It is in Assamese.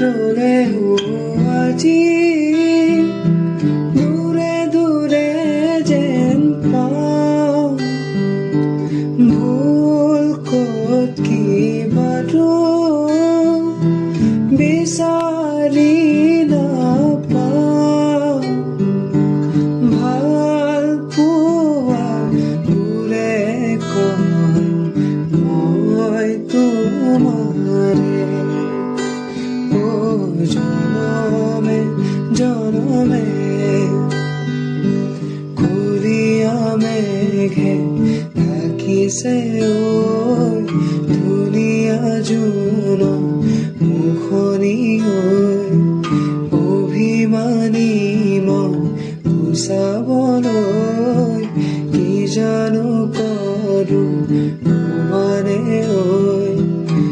পাছলেও আজি দূৰে দূৰে যেন পাওঁ ভুল ক'ত কিবাটো বিচাৰি নাপাওঁ ভাল পোৱা বোৰে কয় মই তোমাৰে জনমে জনমে কুলিয়া মেঘে ঢাকিছে ঐ ধুনীয়া জোন মুখনি ঐ অভিমানী মন গুচাবলৈ কি